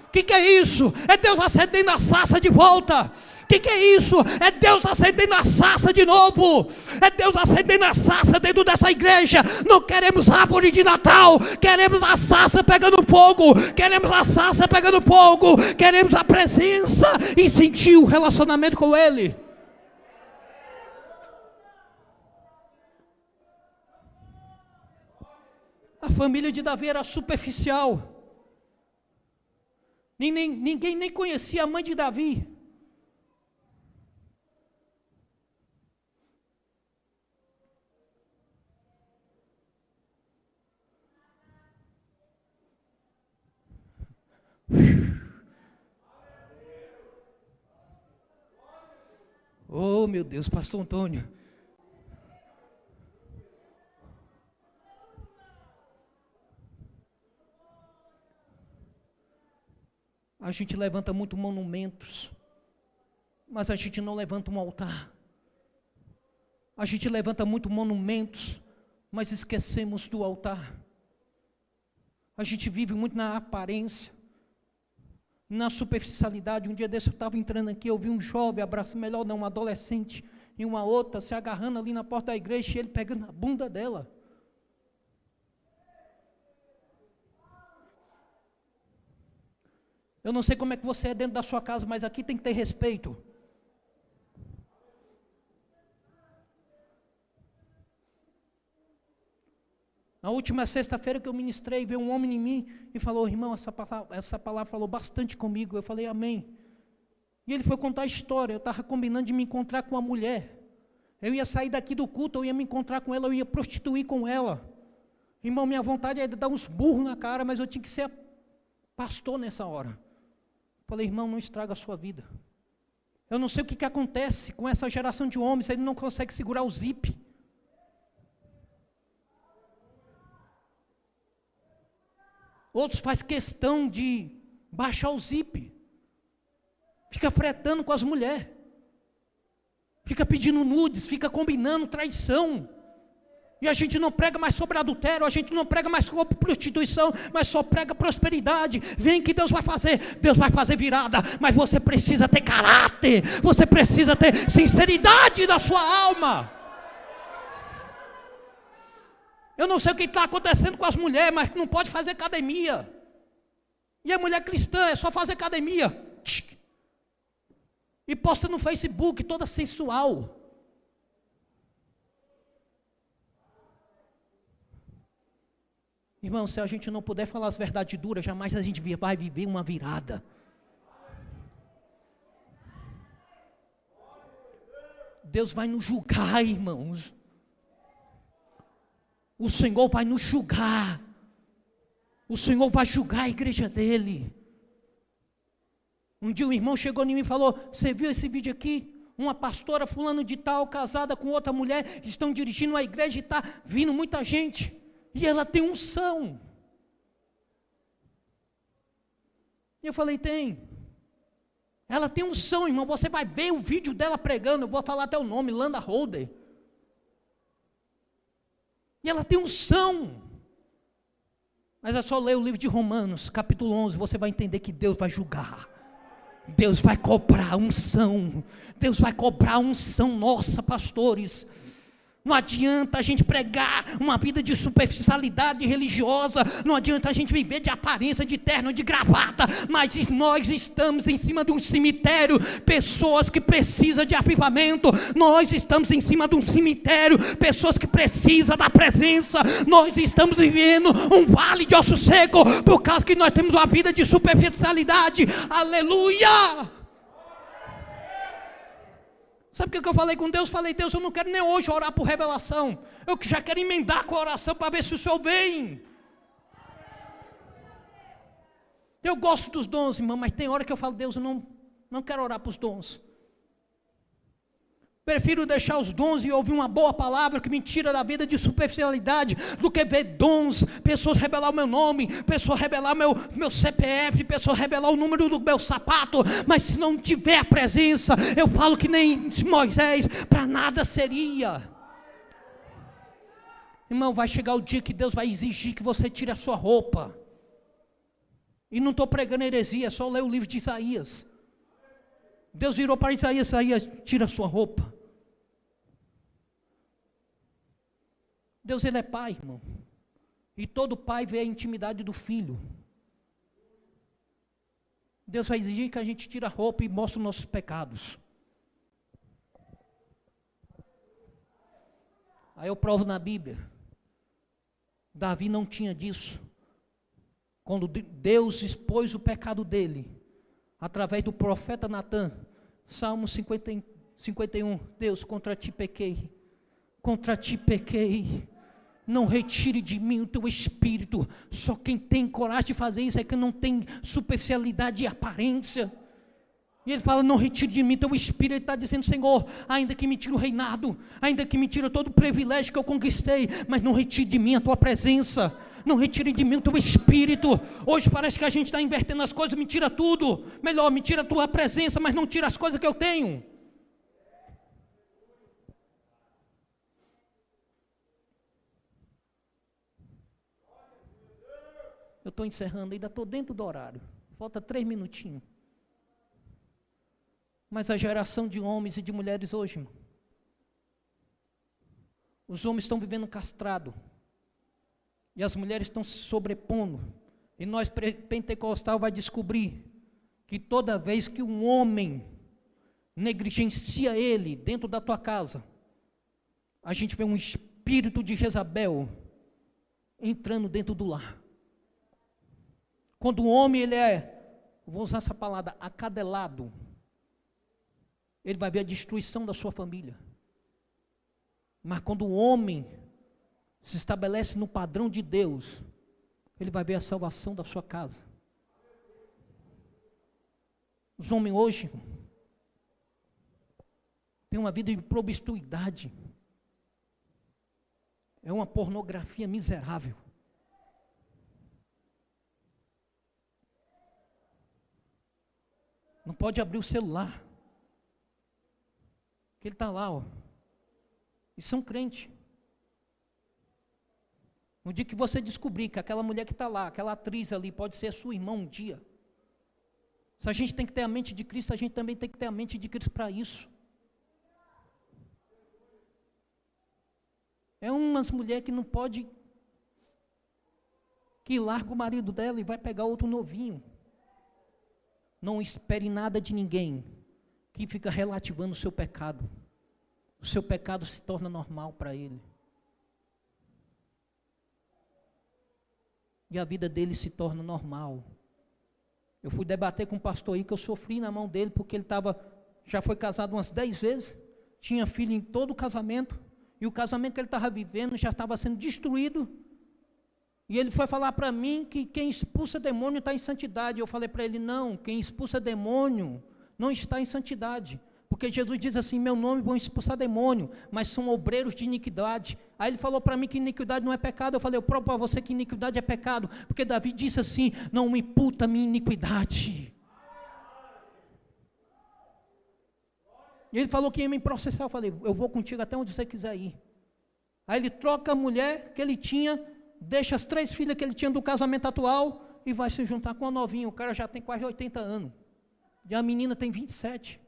o que é isso? É Deus acendendo a sarça de volta. que é isso? É Deus acendendo a sarça de novo. É Deus acendendo a sarça dentro dessa igreja. Não queremos árvore de Natal, queremos a sarça pegando fogo. Queremos a sarça pegando fogo. Queremos a presença e sentir o relacionamento com Ele. A família de Davi era superficial. Ninguém nem conhecia a mãe de Davi. Oh, meu Deus, pastor Antônio. A gente levanta muito monumentos, mas a gente não levanta um altar. A gente levanta muito monumentos, mas esquecemos do altar. A gente vive muito na aparência, na superficialidade. Um dia desse eu estava entrando aqui, eu vi um jovem um adolescente, e uma outra se agarrando ali na porta da igreja, e ele pegando a bunda dela. Eu não sei como é que você é dentro da sua casa, mas aqui tem que ter respeito. Na última sexta-feira que eu ministrei, veio um homem em mim e falou: irmão, essa palavra falou bastante comigo. Eu falei: amém. E ele foi contar a história. Eu estava combinando de me encontrar com uma mulher. Eu ia sair daqui do culto, eu ia me encontrar com ela, eu ia prostituir com ela. Irmão, minha vontade era dar uns burros na cara, mas eu tinha que ser pastor nessa hora. Falei: irmão, não estraga a sua vida. Eu não sei o que acontece com essa geração de homens, ele não consegue segurar o zip. Outros fazem questão de baixar o zip. Fica fretando com as mulheres. Fica pedindo nudes, fica combinando traição. E a gente não prega mais sobre adultério, a gente não prega mais sobre prostituição, mas só prega prosperidade. Vem que Deus vai fazer virada, mas você precisa ter caráter, você precisa ter sinceridade na sua alma. Eu não sei o que está acontecendo com as mulheres, mas não pode fazer academia. E a mulher cristã é só fazer academia. E posta no Facebook toda sensual. Irmão, se a gente não puder falar as verdades duras, jamais a gente vai viver uma virada. Deus vai nos julgar, irmãos. O Senhor vai nos julgar. O Senhor vai julgar a igreja dele. Um dia um irmão chegou em mim e falou: você viu esse vídeo aqui? Uma pastora fulano de tal, casada com outra mulher, estão dirigindo a igreja e está vindo muita gente. E ela tem unção. E eu falei: tem. Ela tem unção, irmão. Você vai ver o vídeo dela pregando. Eu vou falar até o nome, Landa Holder. E ela tem unção. Mas é só ler o livro de Romanos, capítulo 11, você vai entender que Deus vai julgar. Deus vai cobrar unção. Deus vai cobrar unção nossa, pastores. Não adianta a gente pregar uma vida de superficialidade religiosa, não adianta a gente viver de aparência, de terno, de gravata, mas nós estamos em cima de um cemitério, pessoas que precisam de avivamento, nós estamos em cima de um cemitério, pessoas que precisam da presença, nós estamos vivendo um vale de osso seco, por causa que nós temos uma vida de superficialidade, aleluia! Sabe o que eu falei com Deus? Falei: Deus, eu não quero nem hoje orar por revelação. Eu já quero emendar com a oração para ver se o Senhor vem. Eu gosto dos dons, irmão, mas tem hora que eu falo: Deus, eu não quero orar para os dons. Prefiro deixar os dons e ouvir uma boa palavra que me tira da vida de superficialidade, do que ver dons, pessoas revelar o meu nome, pessoas revelar meu CPF, pessoas revelar o número do meu sapato, mas se não tiver a presença, eu falo que nem Moisés, para nada seria. Irmão, vai chegar o dia que Deus vai exigir que você tire a sua roupa. E não estou pregando heresia, é só ler o livro de Isaías. Deus virou para Isaías: Isaías, tira a sua roupa. Deus, Ele é pai, irmão. E todo pai vê a intimidade do filho. Deus vai exigir que a gente tire a roupa e mostre os nossos pecados. Aí eu provo na Bíblia. Davi não tinha disso. Quando Deus expôs o pecado dele, através do profeta Natã, Salmo 51, Deus, contra ti pequei, não retire de mim o teu espírito. Só quem tem coragem de fazer isso é que não tem superficialidade e aparência. E ele fala: não retire de mim teu espírito. Ele está dizendo: Senhor, ainda que me tire o reinado, ainda que me tire todo o privilégio que eu conquistei, mas não retire de mim a tua presença, não retire de mim o teu espírito. Hoje parece que a gente está invertendo as coisas. Me tira tudo, melhor, me tira a tua presença, mas não tira as coisas que eu tenho. Eu estou encerrando, ainda estou dentro do horário, falta 3 minutinhos. Mas a geração de homens e de mulheres hoje, irmão, os homens estão vivendo castrado, e as mulheres estão se sobrepondo, e nós pentecostal vai descobrir, que toda vez que um homem negligencia ele dentro da tua casa, a gente vê um espírito de Jezabel entrando dentro do lar. Quando o homem, ele vou usar essa palavra, acadelado, ele vai ver a destruição da sua família. Mas quando o homem se estabelece no padrão de Deus, ele vai ver a salvação da sua casa. Os homens hoje têm uma vida de promiscuidade. É uma pornografia miserável. Não pode abrir o celular, que ele está lá, ó. E são crentes. No dia que você descobrir que aquela mulher que está lá, aquela atriz ali, pode ser sua irmã um dia. Se a gente tem que ter a mente de Cristo, a gente também tem que ter a mente de Cristo para isso. É umas mulheres que não pode, que larga o marido dela e vai pegar outro novinho. Não espere nada de ninguém que fica relativando o seu pecado. O seu pecado se torna normal para ele. E a vida dele se torna normal. Eu fui debater com um pastor aí que eu sofri na mão dele, porque ele já foi casado umas 10 vezes, tinha filho em todo o casamento, e o casamento que ele estava vivendo já estava sendo destruído. E ele foi falar para mim que quem expulsa demônio está em santidade. Eu falei para ele: não, quem expulsa demônio não está em santidade. Porque Jesus diz assim: meu nome vão expulsar demônio, mas são obreiros de iniquidade. Aí ele falou para mim que iniquidade não é pecado. Eu falei: eu provo para você que iniquidade é pecado. Porque Davi disse assim: não me imputa a minha iniquidade. E ele falou que ia me processar. Eu falei: eu vou contigo até onde você quiser ir. Aí ele troca a mulher que ele tinha, deixa as 3 filhas que ele tinha do casamento atual e vai se juntar com a novinha. O cara já tem quase 80 anos. E a menina tem 27.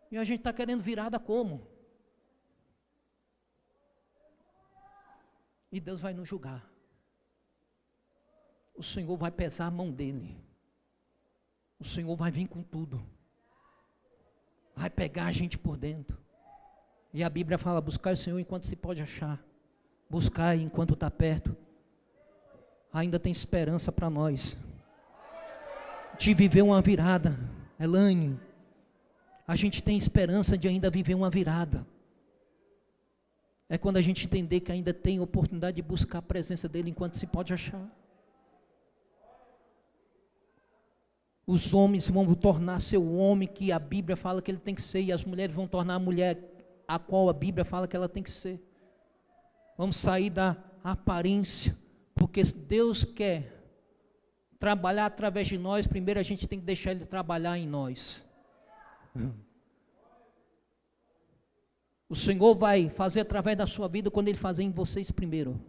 E a gente está querendo virada como? E Deus vai nos julgar. O Senhor vai pesar a mão dele. O Senhor vai vir com tudo. Vai pegar a gente por dentro. E a Bíblia fala: buscar o Senhor enquanto se pode achar. Buscar enquanto está perto. Ainda tem esperança para nós. De viver uma virada. Elaine, a gente tem esperança de ainda viver uma virada. É quando a gente entender que ainda tem oportunidade de buscar a presença dele enquanto se pode achar. Os homens vão tornar seu homem que a Bíblia fala que ele tem que ser, e as mulheres vão tornar a mulher a qual a Bíblia fala que ela tem que ser. Vamos sair da aparência, porque Deus quer trabalhar através de nós. Primeiro a gente tem que deixar Ele trabalhar em nós. O Senhor vai fazer através da sua vida quando Ele fazer em vocês primeiro.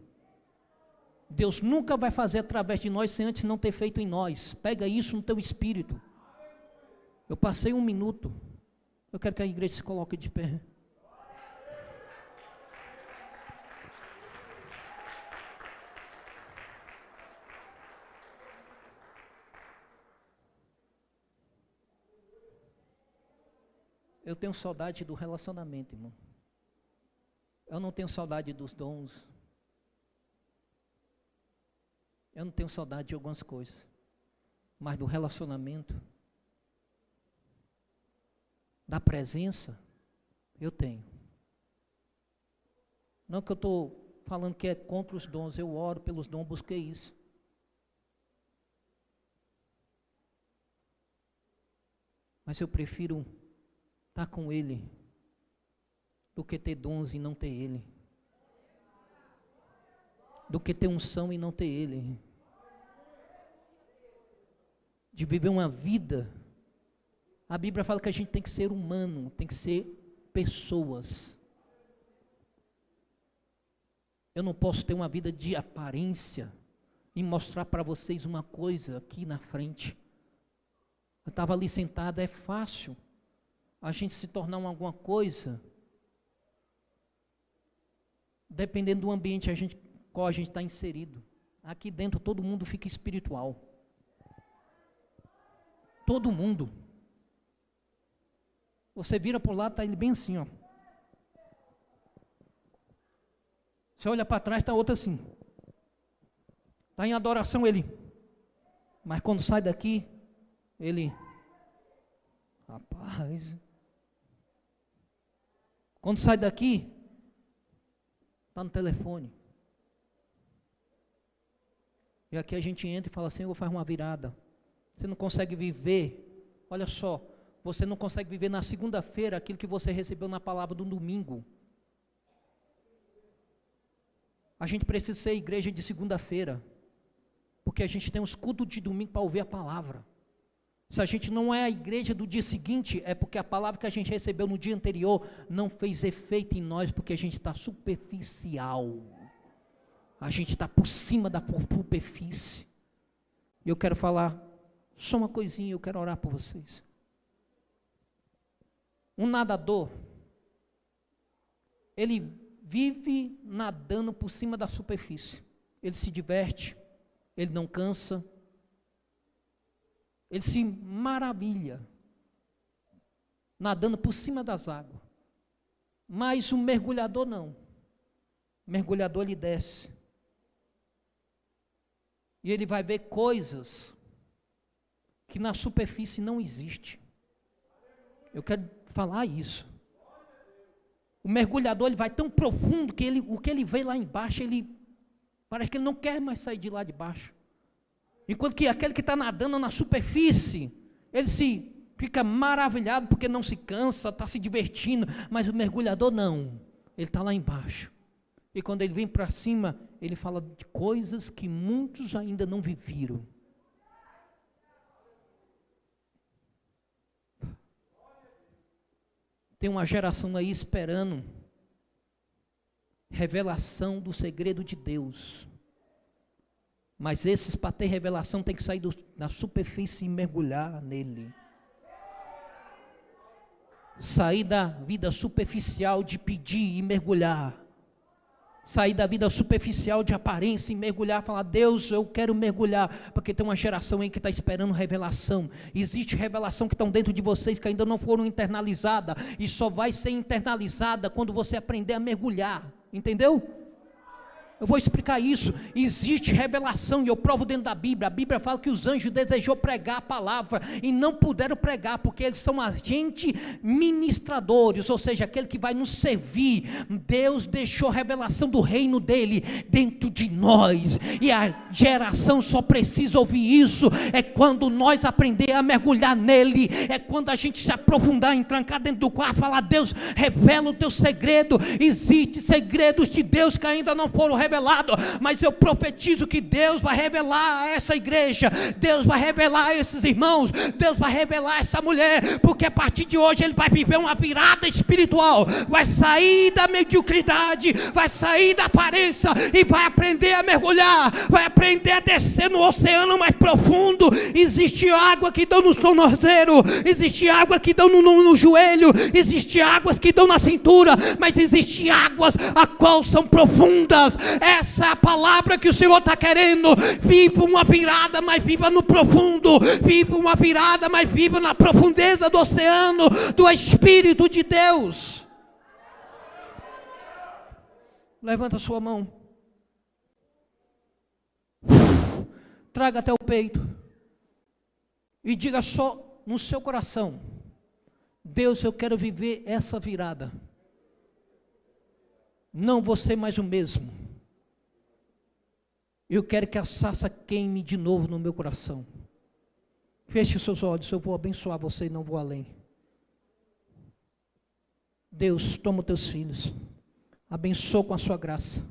Deus nunca vai fazer através de nós sem antes não ter feito em nós. Pega isso no teu espírito. Eu passei 1 minuto. Eu quero que a igreja se coloque de pé. Eu tenho saudade do relacionamento, irmão. Eu não tenho saudade dos dons. Eu não tenho saudade de algumas coisas. Mas do relacionamento, da presença, eu tenho. Não que eu estou falando que é contra os dons, eu oro pelos dons, busquei isso. Mas eu prefiro estar com Ele do que ter dons e não ter Ele. Do que ter unção e não ter Ele. De viver uma vida. A Bíblia fala que a gente tem que ser humano, tem que ser pessoas. Eu não posso ter uma vida de aparência e mostrar para vocês uma coisa aqui na frente. Eu estava ali sentado, é fácil a gente se tornar alguma coisa, dependendo do ambiente qual a gente está inserido. Aqui dentro todo mundo fica espiritual. Todo mundo. Você vira por lá, está ele bem assim, ó. Você olha para trás, está outro assim. Está em adoração ele. Mas quando sai daqui, ele... Rapaz... Quando sai daqui, está no telefone. E aqui a gente entra e fala assim, eu vou fazer uma virada. Você não consegue viver, olha só, você não consegue viver na segunda-feira aquilo que você recebeu na palavra do domingo. A gente precisa ser igreja de segunda-feira, porque a gente tem os cultos de domingo para ouvir a palavra. Se a gente não é a igreja do dia seguinte, é porque a palavra que a gente recebeu no dia anterior não fez efeito em nós, porque a gente está superficial. A gente está por cima da superfície. E eu quero falar só uma coisinha, eu quero orar por vocês. Um nadador, ele vive nadando por cima da superfície. Ele se diverte, ele não cansa. Ele se maravilha, nadando por cima das águas. Mas o mergulhador não. O mergulhador ele desce. E ele vai ver coisas que na superfície não existe. Eu quero falar isso. O mergulhador ele vai tão profundo que o que ele vê lá embaixo, parece que ele não quer mais sair de lá de baixo. Enquanto que aquele que está nadando na superfície, ele fica maravilhado porque não se cansa, está se divertindo, mas o mergulhador não, ele está lá embaixo. E quando ele vem para cima, ele fala de coisas que muitos ainda não viveram. Tem uma geração aí esperando revelação do segredo de Deus. Mas esses, para ter revelação, tem que sair da superfície e mergulhar nele. Sair da vida superficial de pedir e mergulhar. Sair da vida superficial de aparência e mergulhar, falar, Deus, eu quero mergulhar, porque tem uma geração aí que está esperando revelação. Existe revelação que estão dentro de vocês que ainda não foram internalizadas, e só vai ser internalizada quando você aprender a mergulhar, entendeu? Eu vou explicar isso. Existe revelação, e eu provo dentro da Bíblia. A Bíblia fala que os anjos desejou pregar a palavra e não puderam pregar, porque eles são agentes ministradores, ou seja, aquele que vai nos servir. Deus deixou a revelação do reino dele dentro de nós, e a geração só precisa ouvir isso. É quando nós aprender a mergulhar nele, é quando a gente se aprofundar, entrar dentro do quarto, falar, Deus, revela o teu segredo. Existem segredos de Deus que ainda não foram revelados revelado, mas eu profetizo que Deus vai revelar a essa igreja, Deus vai revelar a esses irmãos, Deus vai revelar a essa mulher, porque a partir de hoje ele vai viver uma virada espiritual, vai sair da mediocridade, vai sair da aparência e vai aprender a mergulhar, vai aprender a descer no oceano mais profundo. Existe água que dão no tornozelo, existe água que dão no joelho, existe águas que dão na cintura, mas existe águas a qual são profundas. Essa é a palavra que o Senhor está querendo. Viva uma virada, mas viva no profundo. Viva uma virada, mas viva na profundeza do oceano do Espírito de Deus. Levanta a sua mão, traga até o peito e diga só no seu coração: Deus, eu quero viver essa virada. Não vou ser mais o mesmo. Eu quero que a sarça queime de novo no meu coração. Feche os seus olhos, eu vou abençoar você e não vou além. Deus, toma os teus filhos, abençoa com a sua graça,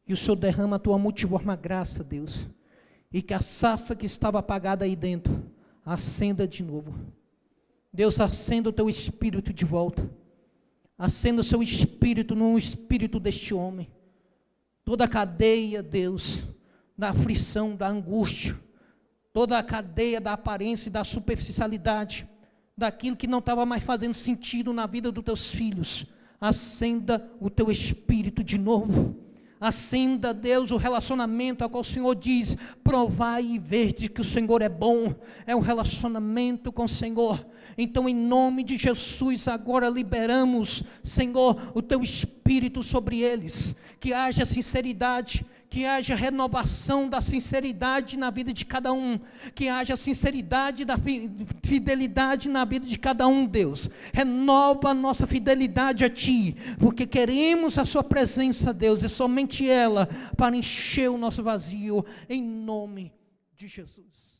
e o Senhor derrama a tua multiforme graça, Deus, e que a sarça que estava apagada aí dentro, acenda de novo. Deus, acenda o teu espírito de volta, acenda o seu espírito no espírito deste homem, toda a cadeia, Deus, da aflição, da angústia, toda a cadeia da aparência e da superficialidade, daquilo que não estava mais fazendo sentido na vida dos teus filhos, acenda o teu espírito de novo, acenda, Deus, o relacionamento ao qual o Senhor diz: provai e vede que o Senhor é bom, é um relacionamento com o Senhor. Então, em nome de Jesus, agora liberamos, Senhor, o teu espírito sobre eles, que haja sinceridade, que haja renovação da sinceridade na vida de cada um, que haja sinceridade da fidelidade na vida de cada um, Deus. Renova a nossa fidelidade a Ti, porque queremos a Sua presença, Deus, e somente ela, para encher o nosso vazio, em nome de Jesus.